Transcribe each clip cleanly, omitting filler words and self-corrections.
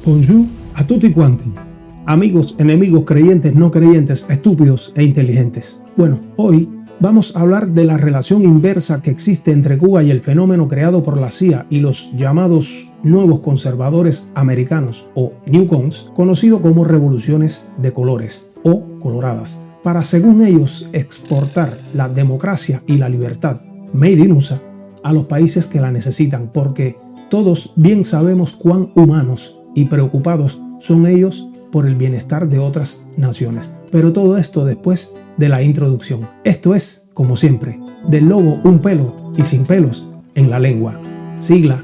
Bonjour a tutti quanti, amigos, enemigos, creyentes, no creyentes, estúpidos e inteligentes. Bueno, hoy vamos a hablar de la relación inversa que existe entre Cuba y el fenómeno creado por la CIA y los llamados nuevos conservadores americanos o newcons, conocido como revoluciones de colores o coloradas, para según ellos exportar la democracia y la libertad made in USA a los países que la necesitan, porque todos bien sabemos cuán humanos y preocupados son ellos por el bienestar de otras naciones. Pero todo esto después de la introducción. Esto es, como siempre, del lobo un pelo y sin pelos en la lengua. Sigla.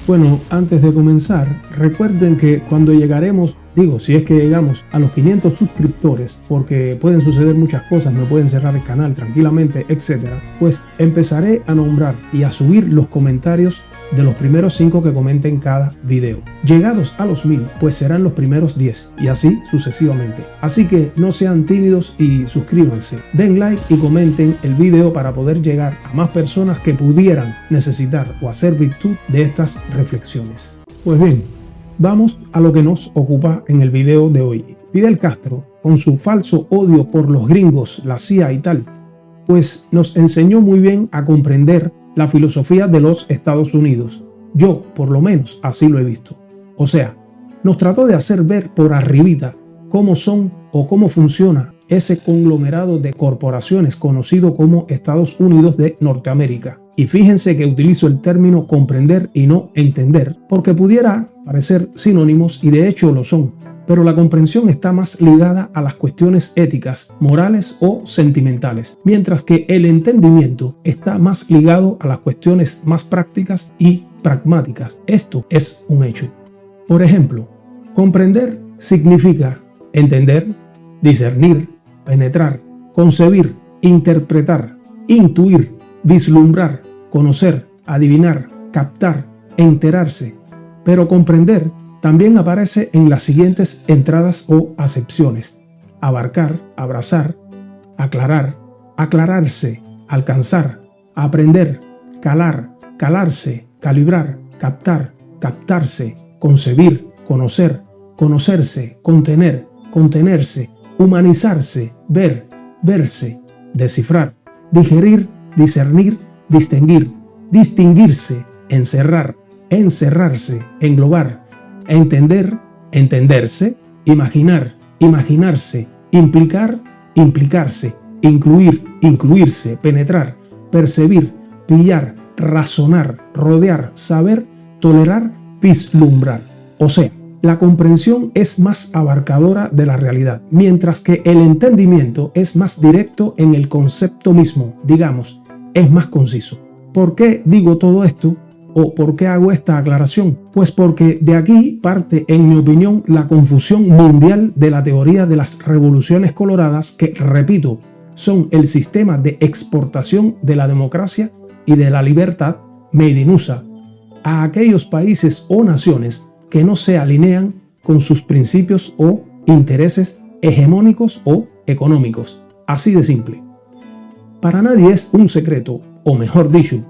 Bueno, antes de comenzar, recuerden que cuando llegaremos, si es que llegamos a los 500 suscriptores, porque pueden suceder muchas cosas, me pueden cerrar el canal tranquilamente, etcétera, pues empezaré a nombrar y a subir los comentarios de los primeros 5 que comenten cada video. Llegados a los 1000, pues serán los primeros 10 y así sucesivamente. Así que no sean tímidos y suscríbanse, den like y comenten el video para poder llegar a más personas que pudieran necesitar o hacer virtud de estas reflexiones. Pues bien, vamos a lo que nos ocupa en el video de hoy. Fidel Castro, con su falso odio por los gringos, la CIA y tal, pues nos enseñó muy bien a comprender la filosofía de los Estados Unidos. Yo, por lo menos, así lo he visto. O sea, nos trató de hacer ver por arribita cómo son o cómo funciona ese conglomerado de corporaciones conocido como Estados Unidos de Norteamérica. Y fíjense que utilizo el término comprender y no entender, porque pudiera parecer sinónimos y de hecho lo son. Pero la comprensión está más ligada a las cuestiones éticas, morales o sentimentales, mientras que el entendimiento está más ligado a las cuestiones más prácticas y pragmáticas. Esto es un hecho. Por ejemplo, comprender significa entender, discernir, penetrar, concebir, interpretar, intuir, vislumbrar, conocer, adivinar, captar, enterarse. Pero comprender también aparece en las siguientes entradas o acepciones: abarcar, abrazar, aclarar, aclararse, alcanzar, aprender, calar, calarse, calibrar, captar, captarse, concebir, conocer, conocerse, contener, contenerse, humanizarse, ver, verse, descifrar, digerir, discernir, distinguir, distinguirse, encerrar, encerrarse, englobar, entender, entenderse, imaginar, imaginarse, implicar, implicarse, incluir, incluirse, penetrar, percibir, pillar, razonar, rodear, saber, tolerar, vislumbrar. O sea, la comprensión es más abarcadora de la realidad, mientras que el entendimiento es más directo en el concepto mismo, digamos, es más conciso. ¿Por qué digo todo esto? ¿O por qué hago esta aclaración? Pues porque de aquí parte, en mi opinión, la confusión mundial de la teoría de las revoluciones coloradas que, repito, son el sistema de exportación de la democracia y de la libertad made in USA a aquellos países o naciones que no se alinean con sus principios o intereses hegemónicos o económicos. Así de simple. Para nadie es un secreto, o mejor dicho,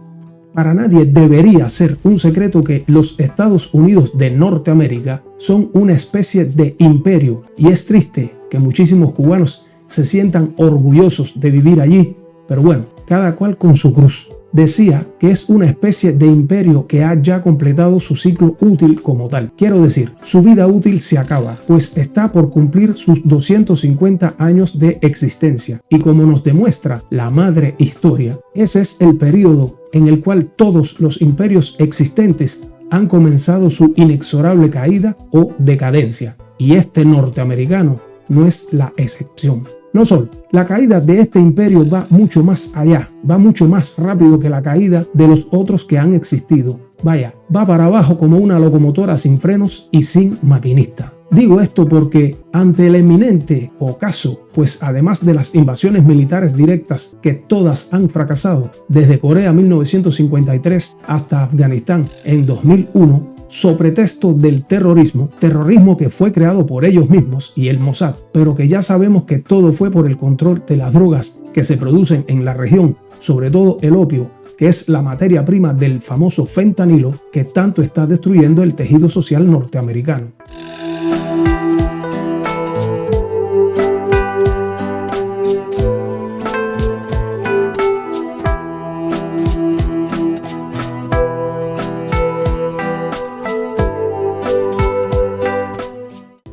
para nadie debería ser un secreto que los Estados Unidos de Norteamérica son una especie de imperio, y es triste que muchísimos cubanos se sientan orgullosos de vivir allí, pero bueno, cada cual con su cruz. Decía que es una especie de imperio que ha ya completado su ciclo útil como tal. Quiero decir, su vida útil se acaba, pues está por cumplir sus 250 años de existencia. Y como nos demuestra la madre historia, ese es el periodo en el cual todos los imperios existentes han comenzado su inexorable caída o decadencia. Y este norteamericano no es la excepción. No solo, la caída de este imperio va mucho más allá, va mucho más rápido que la caída de los otros que han existido. Vaya, va para abajo como una locomotora sin frenos y sin maquinista. Digo esto porque ante el eminente ocaso, pues además de las invasiones militares directas que todas han fracasado, desde Corea en 1953 hasta Afganistán en 2001, so pretexto del terrorismo que fue creado por ellos mismos y el Mossad, pero que ya sabemos que todo fue por el control de las drogas que se producen en la región, sobre todo el opio, que es la materia prima del famoso fentanilo que tanto está destruyendo el tejido social norteamericano.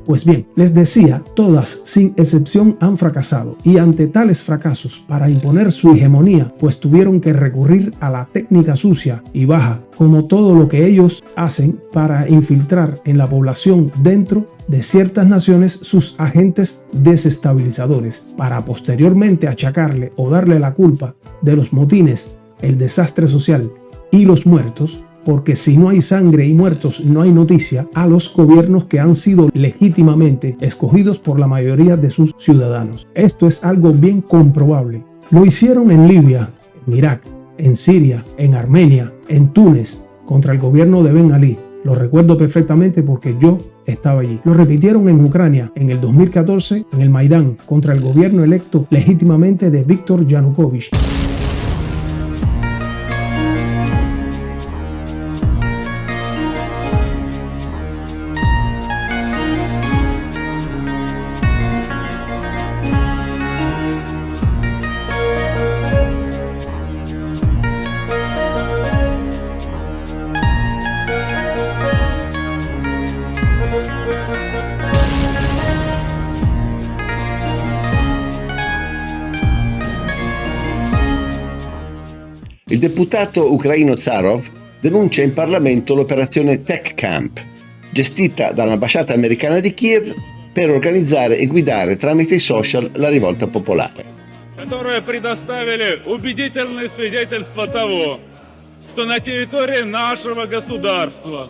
Pues bien, les decía, todas sin excepción han fracasado y ante tales fracasos, para imponer su hegemonía, pues tuvieron que recurrir a la técnica sucia y baja, como todo lo que ellos hacen para infiltrar en la población dentro de ciertas naciones sus agentes desestabilizadores, para posteriormente achacarle o darle la culpa de los motines, el desastre social y los muertos, porque si no hay sangre y muertos no hay noticia, a los gobiernos que han sido legítimamente escogidos por la mayoría de sus ciudadanos. Esto es algo bien comprobable. Lo hicieron en Libia, en Irak, en Siria, en Armenia, en Túnez, contra el gobierno de Ben Ali. Lo recuerdo perfectamente porque yo estaba allí. Lo repitieron en Ucrania en el 2014 en el Maidán contra el gobierno electo legítimamente de Viktor Yanukovych. Il deputato ucraino Zarov denuncia in Parlamento l'operazione Tech Camp, gestita dall'ambasciata americana di Kiev per organizzare e guidare tramite i social la rivolta popolare. Которые предоставили убедительные свидетельства того, что на территории нашего государства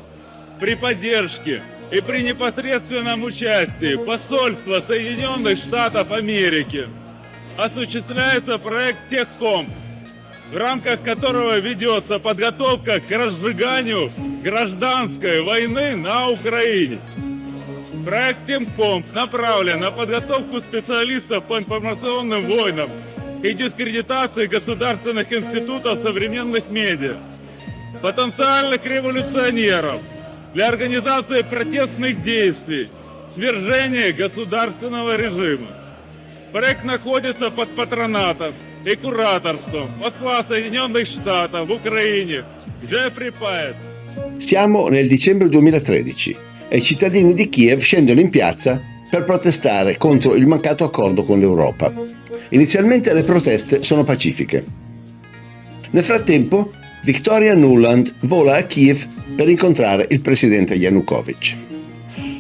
при поддержке и при непосредственном участии посольства Соединенных Штатов Америки осуществляется проект Техкомп, в рамках которого ведется подготовка к разжиганию гражданской войны на Украине. Проект Техкомп направлен на подготовку специалистов по информационным войнам и дискредитации государственных институтов современных медиа, потенциальных революционеров для организации протестных действий, свержения государственного режима. Проект находится под патронатом и кураторством посла Соединенных Штатов в Украине Джеффри Пайет. Siamo nel dicembre 2013 e i cittadini di Kiev scendono in piazza per protestare contro il mancato accordo con l'Europa. Inizialmente le proteste sono pacifiche. Nel frattempo, Victoria Nuland vola a Kiev per incontrare il presidente Yanukovych.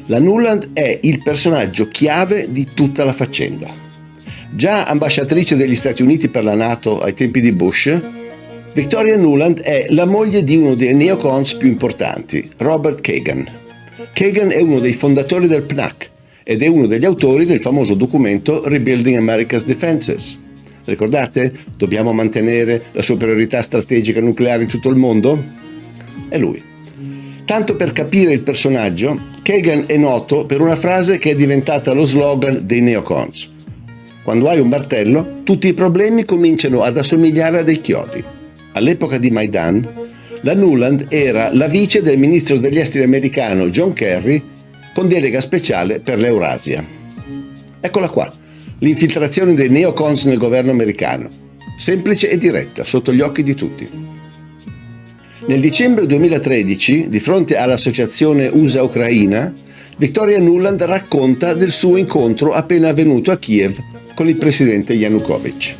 La Nuland è il personaggio chiave di tutta la faccenda. Già ambasciatrice degli Stati Uniti per la NATO ai tempi di Bush, Victoria Nuland è la moglie di uno dei neocons più importanti, Robert Kagan. Kagan è uno dei fondatori del PNAC ed è uno degli autori del famoso documento Rebuilding America's Defenses. Ricordate? Dobbiamo mantenere la superiorità strategica nucleare in tutto il mondo? È lui. Tanto per capire il personaggio, Kagan è noto per una frase che è diventata lo slogan dei neocons. Quando hai un martello, tutti i problemi cominciano ad assomigliare a dei chiodi. All'epoca di Maidan, la Nuland era la vice del ministro degli esteri americano John Kerry con delega speciale per l'Eurasia. Eccola qua, l'infiltrazione dei neocons nel governo americano, semplice e diretta, sotto gli occhi di tutti. Nel dicembre 2013, di fronte all'associazione USA-Ucraina, Victoria Nuland racconta del suo incontro appena avvenuto a Kiev con il presidente Yanukovych.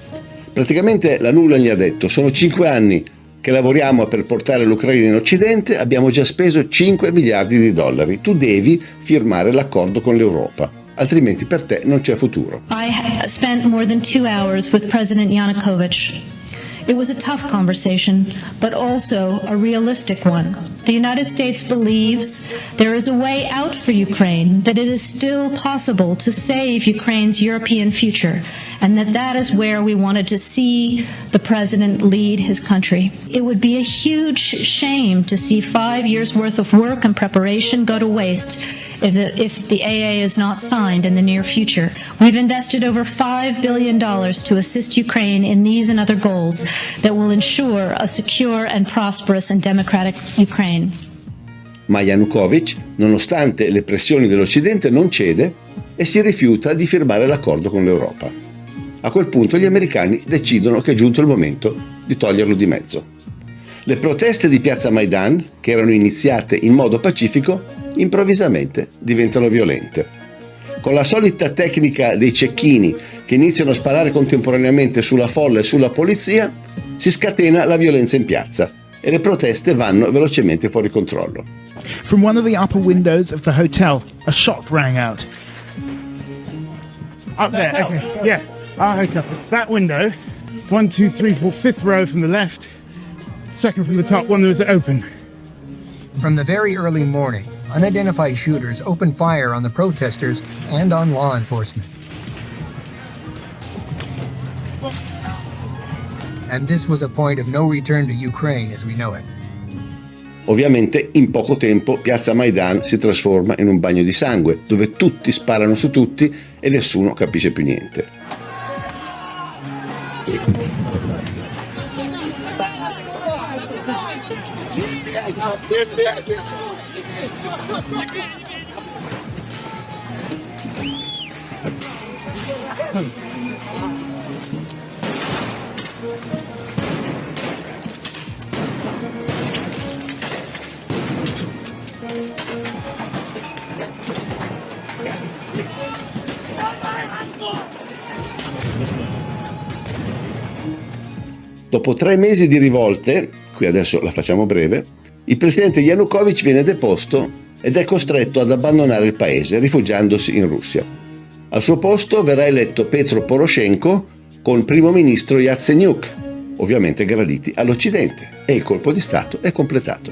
Praticamente la Nuland gli ha detto: sono 5 anni che lavoriamo per portare l'Ucraina in Occidente, abbiamo già speso 5 miliardi di dollari, tu devi firmare l'accordo con l'Europa. altrimenti per te non c'è futuro. I spent more than 2 hours with President Yanukovych. It was a tough conversation, but also a realistic one. The United States believes there is a way out for Ukraine, that it is still possible to save Ukraine's European future, and that is where we wanted to see the president lead his country. It would be a huge shame to see 5 years' worth of work and preparation go to waste if the AA is not signed in the near future. We've invested over $5 billion to assist Ukraine in these and other goals that will ensure a secure and prosperous and democratic Ukraine. Ma Yanukovych, nonostante le pressioni dell'Occidente, non cede e si rifiuta di firmare l'accordo con l'Europa. A quel punto gli americani decidono che è giunto il momento di toglierlo di mezzo. Le proteste di Piazza Maidan, che erano iniziate in modo pacifico, improvvisamente diventano violente. Con la solita tecnica dei cecchini che iniziano a sparare contemporaneamente sulla folla e sulla polizia, si scatena la violenza in piazza e le proteste vanno velocemente fuori controllo. From one of the upper windows of the hotel, a shot rang out. Up there, okay, yeah, our hotel. That window, 1, 2, 3, 4, fifth row from the left, second from the top, one that was open. From the very early morning, unidentified shooters opened fire on the protesters and on law enforcement. And this was a point of no return to Ukraine as we know it. Ovviamente in poco tempo Piazza Maidan si trasforma in un bagno di sangue, dove tutti sparano su tutti e nessuno capisce più niente. Dopo 3 mesi di rivolte, qui adesso la facciamo breve, il presidente Yanukovych viene deposto ed è costretto ad abbandonare il paese, rifugiandosi in Russia. Al suo posto verrà eletto Petro Poroshenko con primo ministro Yatsenyuk, ovviamente graditi all'Occidente, e il colpo di Stato è completato.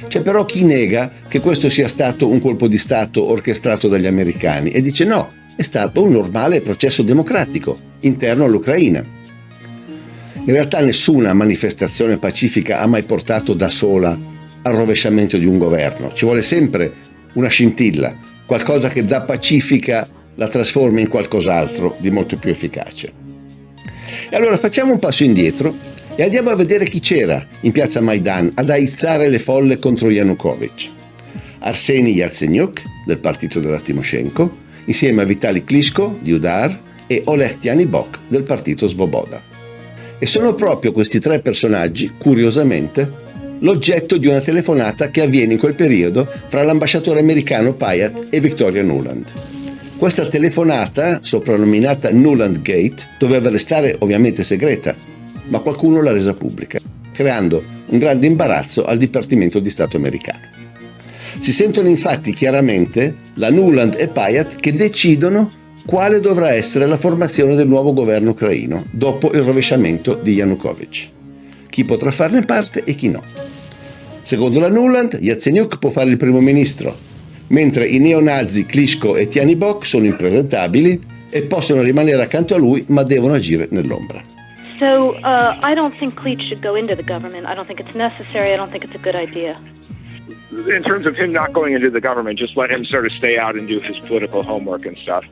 C'è però chi nega che questo sia stato un colpo di Stato orchestrato dagli americani e dice no, è stato un normale processo democratico interno all'Ucraina. In realtà nessuna manifestazione pacifica ha mai portato da sola al rovesciamento di un governo. Ci vuole sempre una scintilla, qualcosa che da pacifica la trasforma in qualcos'altro di molto più efficace. E allora facciamo un passo indietro e andiamo a vedere chi c'era in piazza Maidan ad aizzare le folle contro Yanukovych. Arseny Yatsenyuk, del partito della Timoshenko, insieme a Vitali Klitschko di Udar e Oleg Tyanibok del partito Svoboda. E sono proprio questi 3 personaggi, curiosamente, l'oggetto di una telefonata che avviene in quel periodo fra l'ambasciatore americano Pyatt e Victoria Nuland. Questa telefonata, soprannominata Nuland Gate, doveva restare ovviamente segreta, ma qualcuno l'ha resa pubblica, creando un grande imbarazzo al Dipartimento di Stato americano. Si sentono infatti chiaramente la Nuland e Pyatt che decidono quale dovrà essere la formazione del nuovo governo ucraino dopo il rovesciamento di Yanukovych. Chi potrà farne parte e chi no. Secondo la Nuland, Yatsenyuk può fare il primo ministro, mentre i neonazi Klitschko e Tyanibok sono impresentabili e possono rimanere accanto a lui, ma devono agire nell'ombra. So, I don't think Klitsch should go into the government. I don't think it's necessary. I don't think it's a good idea. In terms of him not going into the government, just let him sort of stay out and do his political homework and stuff.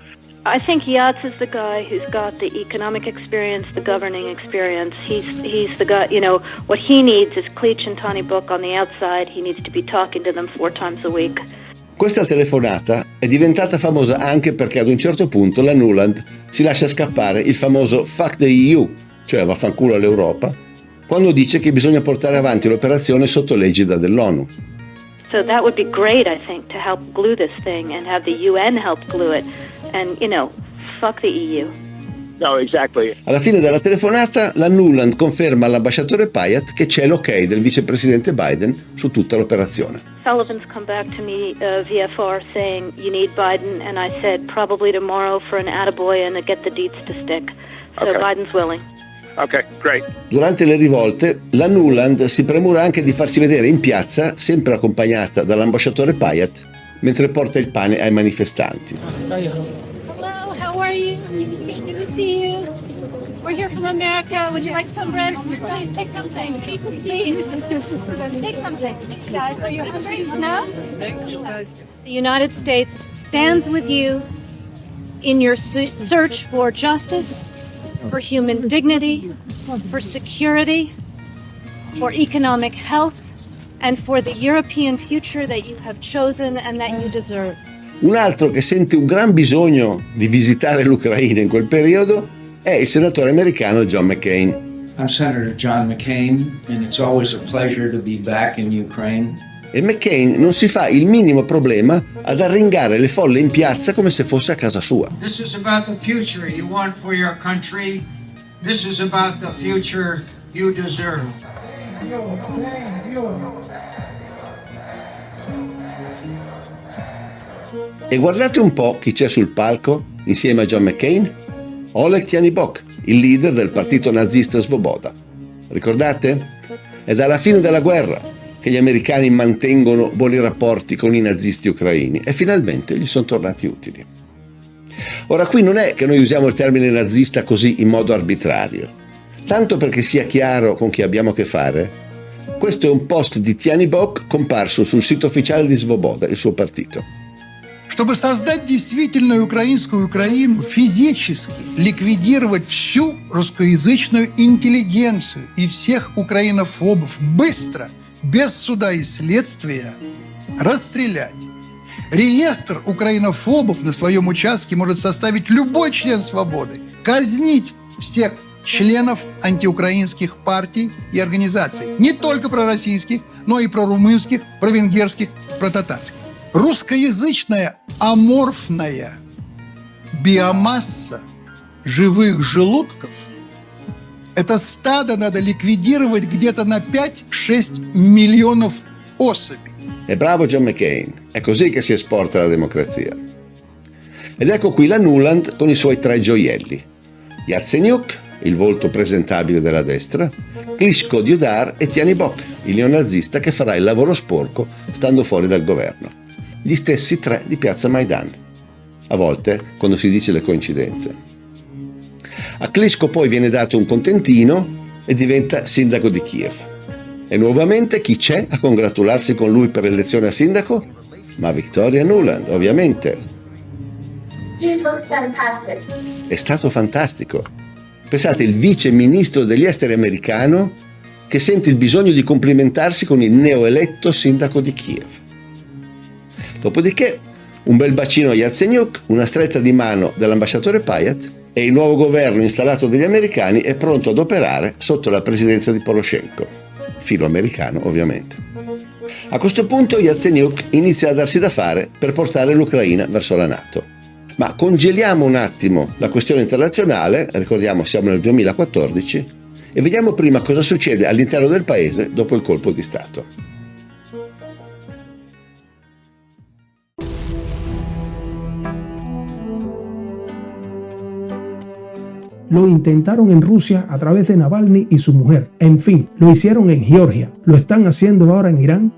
I think Yats is the guy who's got the economic experience, the governing experience. He's the guy, you know, what he needs is Klitsch and Tyanibok on the outside. He needs to be talking to them 4 times a week. Questa telefonata è diventata famosa anche perché ad un certo punto la Nuland si lascia scappare il famoso fuck the EU, cioè vaffanculo all'Europa, quando dice che bisogna portare avanti l'operazione sotto l'egida dell'ONU. So that would be great, I think, to help glue this thing and have the UN help glue it. And, you know, fuck the EU. No, exactly. Alla fine della telefonata, la Nuland conferma all'ambasciatore Payat che c'è l'ok del vicepresidente Biden su tutta l'operazione. Sullivan's come back to me VFR saying you need Biden, and I said probably tomorrow for an attaboy and to get the deets to stick. So Okay. Biden's willing. Okay, great. Durante le rivolte, la Nuland si premura anche di farsi vedere in piazza, sempre accompagnata dall'ambasciatore Payat, mentre porta il pane ai manifestanti. Hello, how are you? Good to see you. We're here from America. Would you like some bread? Please take something. Please. Take something. Guys, are you hungry? No? The United States stands with you in your search for justice, for human dignity, for security, for economic health, and for the European future that you have chosen and that you deserve. Un altro che sente un gran bisogno di visitare l'Ucraina in quel periodo è il senatore americano John McCain. I'm Senator John McCain, and it's always a pleasure to be back in Ukraine. E McCain non si fa il minimo problema ad arringare le folle in piazza come se fosse a casa sua. This is about the future you want for your country. This is about the future you deserve. E guardate un po' chi c'è sul palco insieme a John McCain. Oleg Tyanibok, il leader del partito nazista Svoboda. Ricordate? È dalla fine della guerra che gli americani mantengono buoni rapporti con i nazisti ucraini e finalmente gli sono tornati utili. Ora, qui non è che noi usiamo il termine nazista così in modo arbitrario. Tanto perché sia chiaro con chi abbiamo a che fare, questo è un post di Tyanibok comparso sul sito ufficiale di Svoboda, il suo partito. Чтобы создать действительно украинскую Украину, физически ликвидировать всю русскоязычную интеллигенцию и всех украинофобов быстро, без суда и следствия, расстрелять. Реестр украинофобов на своем участке может составить любой член «Свободы», казнить всех членов антиукраинских партий и организаций, не только пророссийских, но и прорумынских, провенгерских, протатарских. Русскоязычная аморфная биомасса живых желудков – это стадо надо ликвидировать где-то на 5-6 миллионов особей. E bravo John McCain, è così che si esporta la democrazia. Ed ecco qui la Nuland con i suoi tre gioielli. Yatsenyuk, il volto presentabile della destra, Klitschko Diodar e Tyanibok, il neonazista che farà il lavoro sporco stando fuori dal governo. Gli stessi tre di piazza Maidan. A volte, quando si dice le coincidenze. A Klitschko poi viene dato un contentino e diventa sindaco di Kiev. E nuovamente chi c'è a congratularsi con lui per l'elezione a sindaco? Ma Victoria Nuland, ovviamente. È stato fantastico. Pensate, il vice ministro degli esteri americano che sente il bisogno di complimentarsi con il neoeletto sindaco di Kiev. Dopodiché un bel bacino a Yatsenyuk, una stretta di mano dell'ambasciatore Payat e il nuovo governo installato dagli americani è pronto ad operare sotto la presidenza di Poroshenko, filo americano ovviamente. A questo punto Yatsenyuk inizia a darsi da fare per portare l'Ucraina verso la NATO. Ma congeliamo un attimo la questione internazionale, ricordiamo siamo nel 2014, e vediamo prima cosa succede all'interno del paese dopo il colpo di Stato. Lo intentaron en Rusia a través de Navalny y su mujer. En fin, lo hicieron en Georgia. ¿Lo están haciendo ahora en Irán?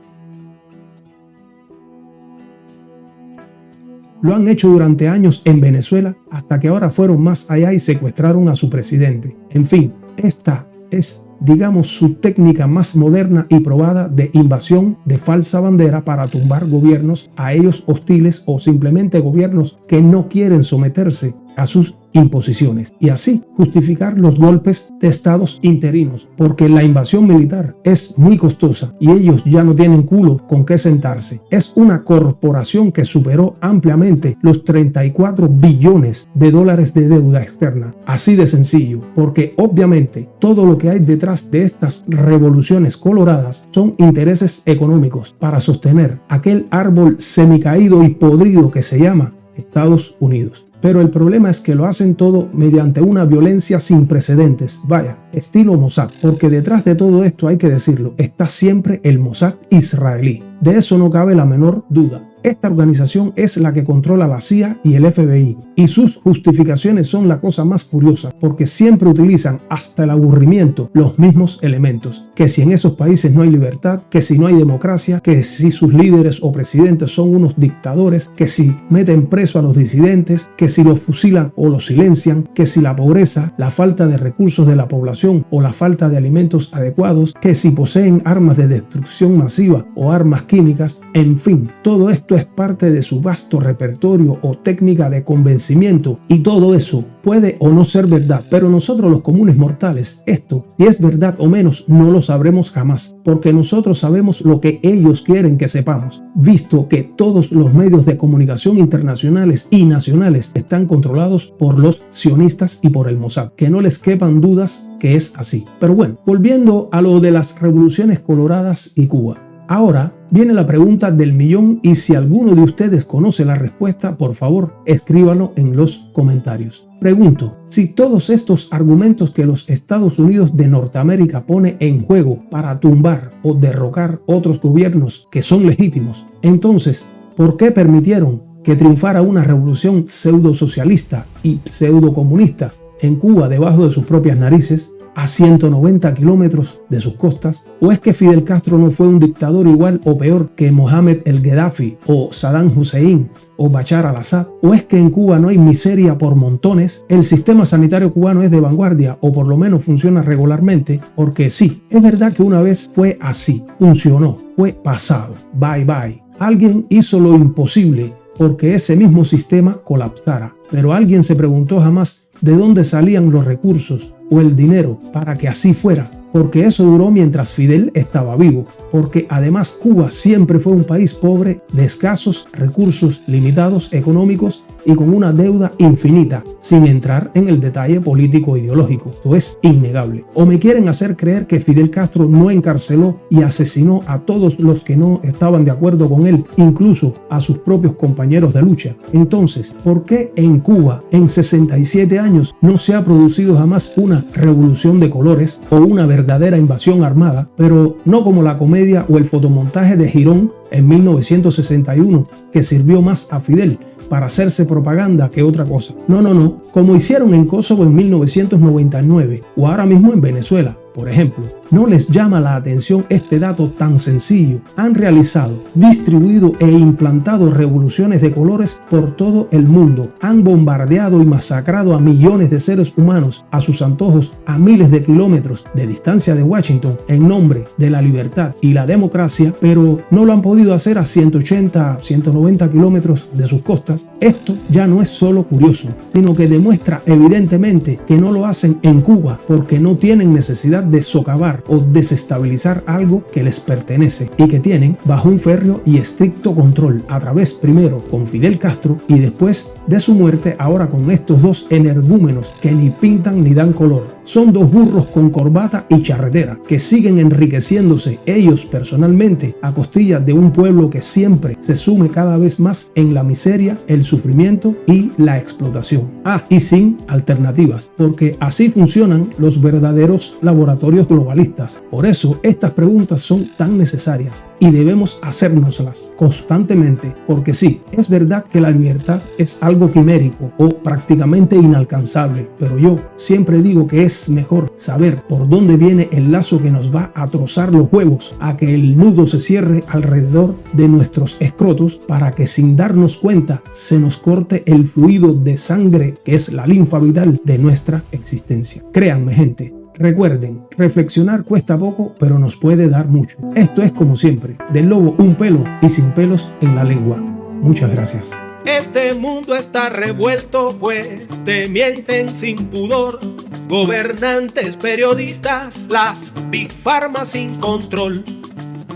Lo han hecho durante años en Venezuela, hasta que ahora fueron más allá y secuestraron a su presidente. En fin, esta es, digamos, su técnica más moderna y probada de invasión de falsa bandera para tumbar gobiernos a ellos hostiles o simplemente gobiernos que no quieren someterse a sus imposiciones y así justificar los golpes de estados interinos, porque la invasión militar es muy costosa y ellos ya no tienen culo con qué sentarse. Es una corporación que superó ampliamente los 34 billones de dólares de deuda externa, así de sencillo, porque obviamente todo lo que hay detrás de estas revoluciones coloradas son intereses económicos para sostener aquel árbol semicaído y podrido que se llama Estados Unidos. Pero el problema es que lo hacen todo mediante una violencia sin precedentes. Vaya, estilo Mossad. Porque detrás de todo esto, hay que decirlo, está siempre el Mossad israelí. De eso no cabe la menor duda. Esta organización es la que controla la CIA y el FBI, y sus justificaciones son la cosa más curiosa, porque siempre utilizan hasta el aburrimiento los mismos elementos, que si en esos países no hay libertad, que si no hay democracia, que si sus líderes o presidentes son unos dictadores, que si meten preso a los disidentes, que si los fusilan o los silencian, que si la pobreza, la falta de recursos de la población o la falta de alimentos adecuados, que si poseen armas de destrucción masiva o armas químicas, en fin, todo esto es parte de su vasto repertorio o técnica de convencimiento, y todo eso puede o no ser verdad, pero nosotros los comunes mortales, esto, si es verdad o menos, no lo sabremos jamás, porque nosotros sabemos lo que ellos quieren que sepamos, visto que todos los medios de comunicación internacionales y nacionales están controlados por los sionistas y por el Mossad, que no les quepan dudas que es así. Pero bueno, volviendo a lo de las revoluciones coloradas y Cuba. Ahora viene la pregunta del millón, y si alguno de ustedes conoce la respuesta, por favor, escríbalo en los comentarios. Pregunto, si todos estos argumentos que los Estados Unidos de Norteamérica pone en juego para tumbar o derrocar otros gobiernos que son legítimos, entonces, ¿por qué permitieron que triunfara una revolución pseudo-socialista y pseudo-comunista en Cuba debajo de sus propias narices, a 190 kilómetros de sus costas? ¿O es que Fidel Castro no fue un dictador igual o peor que Mohamed el Gaddafi o Saddam Hussein o Bashar al-Assad? ¿O es que en Cuba no hay miseria por montones? ¿El sistema sanitario cubano es de vanguardia o por lo menos funciona regularmente? Porque sí, es verdad que una vez fue así, funcionó, fue pasado, bye bye. Alguien hizo lo imposible porque ese mismo sistema colapsara, pero alguien se preguntó jamás de dónde salían los recursos o el dinero para que así fuera, porque eso duró mientras Fidel estaba vivo, porque además Cuba siempre fue un país pobre, de escasos recursos limitados económicos y con una deuda infinita, sin entrar en el detalle político e ideológico. Esto es innegable. O me quieren hacer creer que Fidel Castro no encarceló y asesinó a todos los que no estaban de acuerdo con él, incluso a sus propios compañeros de lucha. Entonces, ¿por qué en Cuba en 67 años no se ha producido jamás una revolución de colores o una verdadera invasión armada, pero no como la comedia o el fotomontaje de Girón en 1961, que sirvió más a Fidel para hacerse propaganda que otra cosa? No, como hicieron en Kosovo en 1999 o ahora mismo en Venezuela, por ejemplo. ¿No les llama la atención este dato tan sencillo? Han realizado, distribuido e implantado revoluciones de colores por todo el mundo. Han bombardeado y masacrado a millones de seres humanos a sus antojos a miles de kilómetros de distancia de Washington en nombre de la libertad y la democracia, pero no lo han podido hacer a 180, 190 kilómetros de sus costas. Esto ya no es solo curioso, sino que demuestra evidentemente que no lo hacen en Cuba porque no tienen necesidad de socavar o desestabilizar algo que les pertenece y que tienen bajo un férreo y estricto control a través primero con Fidel Castro y después de su muerte ahora con estos dos energúmenos que ni pintan ni dan color. Son dos burros con corbata y charretera que siguen enriqueciéndose ellos personalmente a costillas de un pueblo que siempre se sume cada vez más en la miseria, el sufrimiento y la explotación. Y sin alternativas, porque así funcionan los verdaderos laboratorios globalistas. Por eso estas preguntas son tan necesarias y debemos hacérnoslas constantemente, porque sí, es verdad que la libertad es algo quimérico o prácticamente inalcanzable, pero yo siempre digo que es mejor saber por dónde viene el lazo que nos va a trozar los huevos a que el nudo se cierre alrededor de nuestros escrotos para que sin darnos cuenta se nos corte el fluido de sangre que es la linfa vital de nuestra existencia. Créanme, gente. Recuerden, reflexionar cuesta poco, pero nos puede dar mucho. Esto es como siempre, del lobo un pelo y sin pelos en la lengua. Muchas gracias. Este mundo está revuelto, pues te mienten sin pudor. Gobernantes, periodistas, las Big Pharma sin control.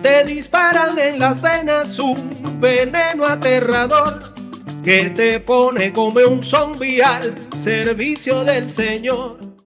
Te disparan en las venas un veneno aterrador que te pone como un zombie al servicio del Señor.